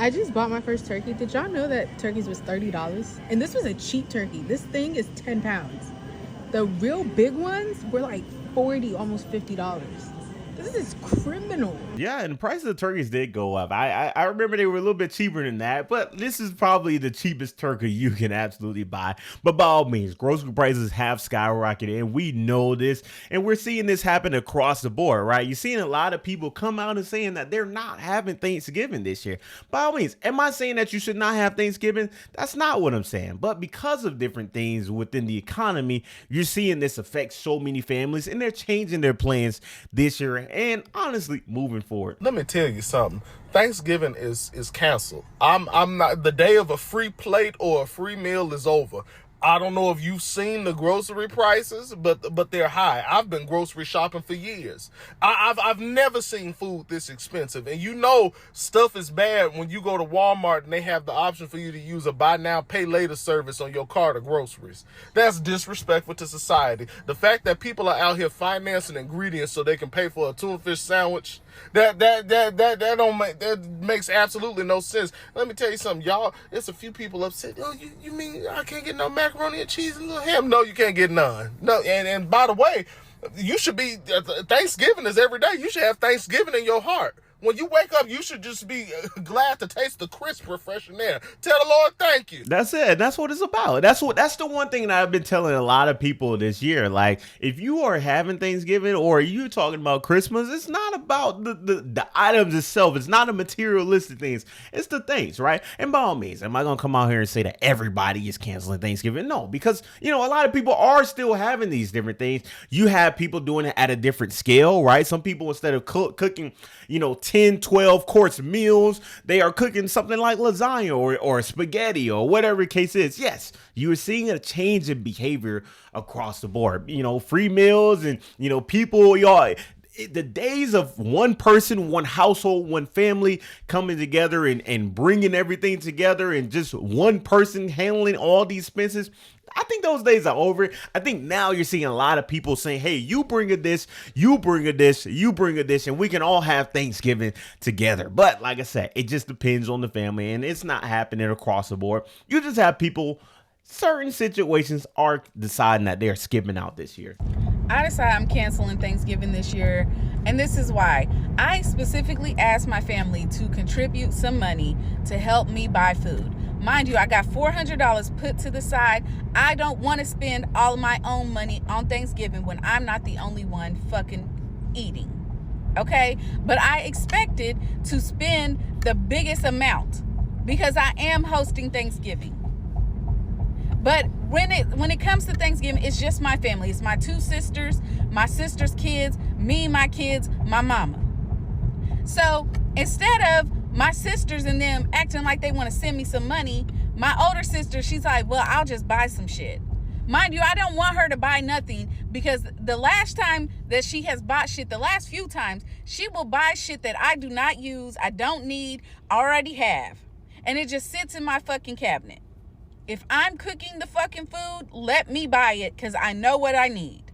I just bought my first turkey. Did y'all know that turkeys was $30? And this was a cheap turkey. This thing is 10 pounds. The real big ones were like 40, almost $50. This is criminal. Yeah, and the price of the turkeys did go up. I remember they were a little bit cheaper than that, but this is probably the cheapest turkey you can absolutely buy. But by all means, grocery prices have skyrocketed, and we know this, and we're seeing this happen across the board, right? You're seeing a lot of people come out and saying that they're not having Thanksgiving this year. By all means, am I saying that you should not have Thanksgiving? That's not what I'm saying. But because of different things within the economy, you're seeing this affect so many families, and they're changing their plans this year and honestly moving forward. Let me tell you something. Thanksgiving is canceled. I'm not, the day of a free plate or a free meal is over. I don't know if you've seen the grocery prices, but they're high. I've been grocery shopping for years. I've never seen food this expensive. And you know stuff is bad when you go to Walmart and they have the option for you to use a buy now, pay later service on your cart of groceries. That's disrespectful to society. The fact that people are out here financing ingredients so they can pay for a tuna fish sandwich, that makes absolutely no sense. Let me tell you something, y'all. There's a few people upset. Oh, you mean I can't get no macaroni and cheese and little ham? No, you can't get none. No, and by the way, you should be Thanksgiving is every day. You should have Thanksgiving in your heart. When you wake up, you should just be glad to taste the crisp, refreshing air. Tell the Lord thank you. That's it. That's what it's about. That's the one thing that I've been telling a lot of people this year. Like, if you are having Thanksgiving or you talking about Christmas, it's not about the items itself. It's not a materialistic things. It's the things, right? And by all means, am I gonna come out here and say that everybody is canceling Thanksgiving? No, because a lot of people are still having these different things. You have people doing it at a different scale, right? Some people, instead of cooking, 10, 12 course meals, they are cooking something like lasagna or spaghetti or whatever the case is. Yes, you are seeing a change in behavior across the board. Free meals and, people, y'all. The days of one person, one household, one family coming together and bringing everything together and just one person handling all these expenses, I think those days are over. I think now you're seeing a lot of people saying, hey, you bring a this, you bring a this, you bring a this, and we can all have Thanksgiving together. But like I said, it just depends on the family, and it's not happening across the board. You just have people, certain situations are deciding that they're skipping out this year. I decided I'm canceling Thanksgiving this year, and this is why. I specifically asked my family to contribute some money to help me buy food. Mind you, I got $400 put to the side. I don't want to spend all of my own money on Thanksgiving when I'm not the only one fucking eating. Okay? But I expected to spend the biggest amount because I am hosting Thanksgiving. But when it comes to Thanksgiving, it's just my family. It's my two sisters, my sister's kids, me, my kids, my mama. So instead of my sisters and them acting like they want to send me some money, my older sister, she's like, well, I'll just buy some shit. Mind you, I don't want her to buy nothing because the last time that she has bought shit, the last few times, she will buy shit that I do not use, I don't need, already have. And it just sits in my fucking cabinet. If I'm cooking the fucking food, let me buy it because I know what I need.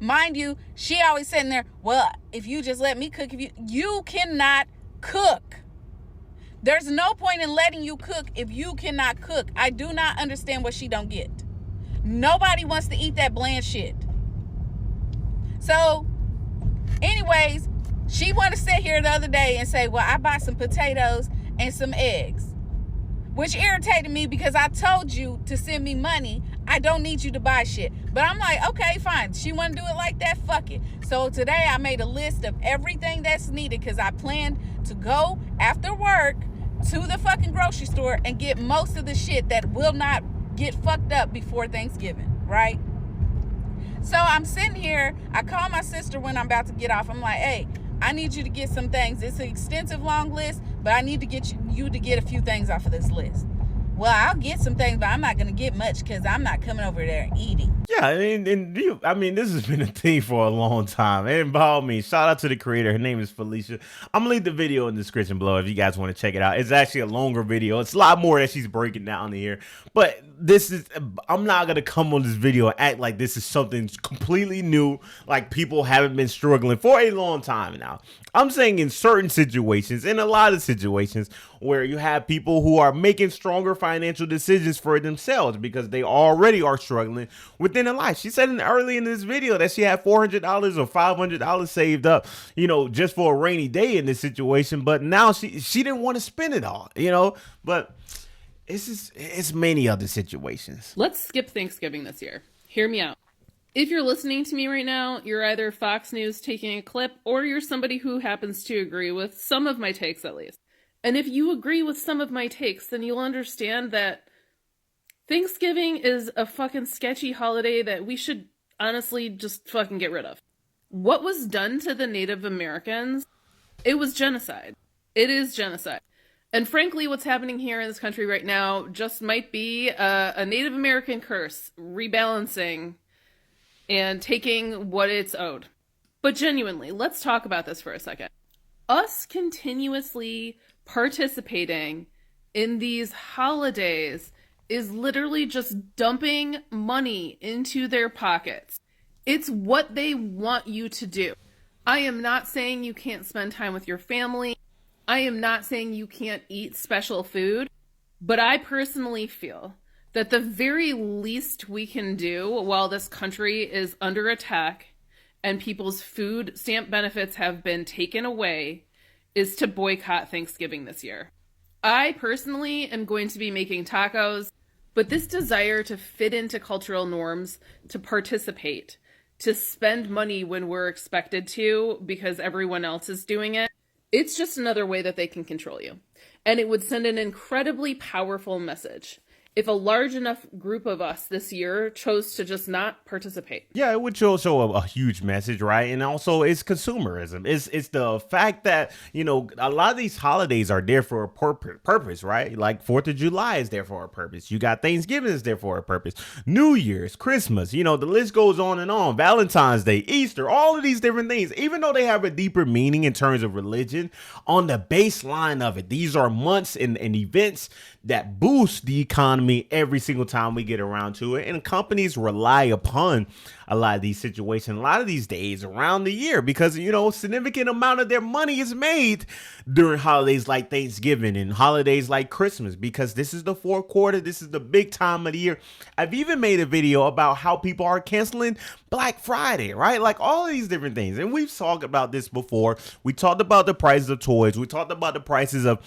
Mind you, she always sitting there, well, if you just let me cook, you cannot cook. There's no point in letting you cook if you cannot cook. I do not understand what she don't get. Nobody wants to eat that bland shit. So, anyways, she wanted to sit here the other day and say, well, I bought some potatoes and some eggs. Which irritated me because I told you to send me money. I don't need you to buy shit. But I'm like, okay, fine. She want to do it like that, fuck it. So today I made a list of everything that's needed because I planned to go after work to the fucking grocery store and get most of the shit that will not get fucked up before Thanksgiving, right? So I'm sitting here. I call my sister when I'm about to get off. I'm like, hey, I need you to get some things. It's an extensive, long list, but I need to get you to get a few things off of this list. Well, I'll get some things, but I'm not going to get much because I'm not coming over there eating. Yeah, I mean, this has been a thing for a long time. And by all means, shout out to the creator. Her name is Felicia. I'm gonna leave the video in the description below if you guys want to check it out. It's actually a longer video. It's a lot more that she's breaking down here. But I'm not gonna come on this video and act like this is something completely new, like people haven't been struggling for a long time now. I'm saying in certain situations, in a lot of situations, where you have people who are making stronger financial decisions for themselves because they already are struggling within their life. She said early in this video that she had $400 or $500 saved up, just for a rainy day in this situation. But now she didn't want to spend it all, but it's many other situations. Let's skip Thanksgiving this year. Hear me out. If you're listening to me right now, you're either Fox News taking a clip, or you're somebody who happens to agree with some of my takes at least. And if you agree with some of my takes, then you'll understand that Thanksgiving is a fucking sketchy holiday that we should honestly just fucking get rid of. What was done to the Native Americans, it was genocide. It is genocide. And frankly, what's happening here in this country right now just might be a Native American curse, rebalancing and taking what it's owed. But genuinely, let's talk about this for a second. Us continuously participating in these holidays is literally just dumping money into their pockets. It's what they want you to do. I am not saying you can't spend time with your family. I am not saying you can't eat special food. But I personally feel that the very least we can do while this country is under attack and people's food stamp benefits have been taken away is to boycott Thanksgiving this year. I personally am going to be making tacos, but this desire to fit into cultural norms, to participate, to spend money when we're expected to because everyone else is doing it, it's just another way that they can control you. And it would send an incredibly powerful message if a large enough group of us this year chose to just not participate. Yeah, it would show a huge message, right? And also it's consumerism. It's the fact that, a lot of these holidays are there for a purpose, right? Like 4th of July is there for a purpose. You got Thanksgiving is there for a purpose. New Year's, Christmas, the list goes on and on. Valentine's Day, Easter, all of these different things, even though they have a deeper meaning in terms of religion, on the baseline of it, these are months and events that boost the economy every single time we get around to it. And companies rely upon a lot of these situations, a lot of these days around the year, because, significant amount of their money is made during holidays like Thanksgiving and holidays like Christmas, because this is the fourth quarter. This is the big time of the year. I've even made a video about how people are canceling Black Friday, right? Like all of these different things. And we've talked about this before. We talked about the prices of toys. We talked about the prices of,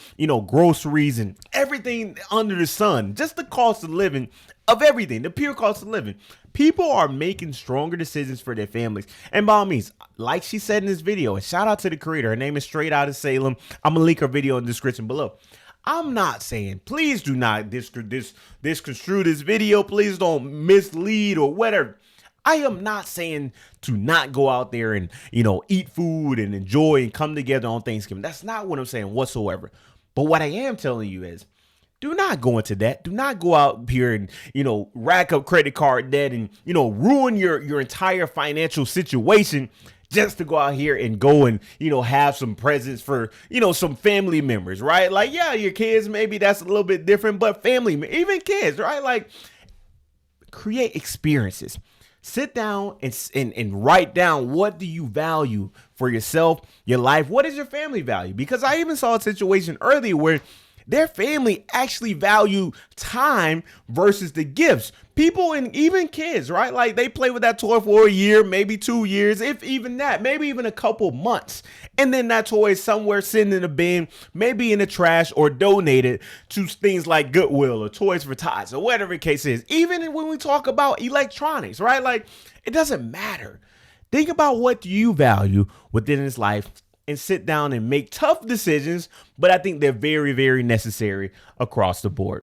groceries and everything under the sun, just the cost of living of everything, the pure cost of living. People are making stronger decisions for their families. And by all means, like she said in this video, and shout out to the creator, her name is Straight Out of Salem. I'm gonna link her video in the description below. I'm not saying, please do not misconstrue this video. Please don't mislead or whatever. I am not saying to not go out there and, eat food and enjoy and come together on Thanksgiving. That's not what I'm saying whatsoever. But what I am telling you is, do not go into that. Do not go out here and, rack up credit card debt and, ruin your entire financial situation just to go out here and go and, have some presents for, some family members, right? Like, yeah, your kids, maybe that's a little bit different, but family, even kids, right? Like, create experiences. Sit down and write down, what do you value for yourself, your life? What is your family value? Because I even saw a situation earlier where their family actually value time versus the gifts. People and even kids, right? Like they play with that toy for a year, maybe 2 years, if even that, maybe even a couple months. And then that toy is somewhere sitting in a bin, maybe in the trash, or donated to things like Goodwill or Toys for Tots or whatever the case is. Even when we talk about electronics, right? Like it doesn't matter. Think about what you value within this life and sit down and make tough decisions, but I think they're very, very necessary across the board.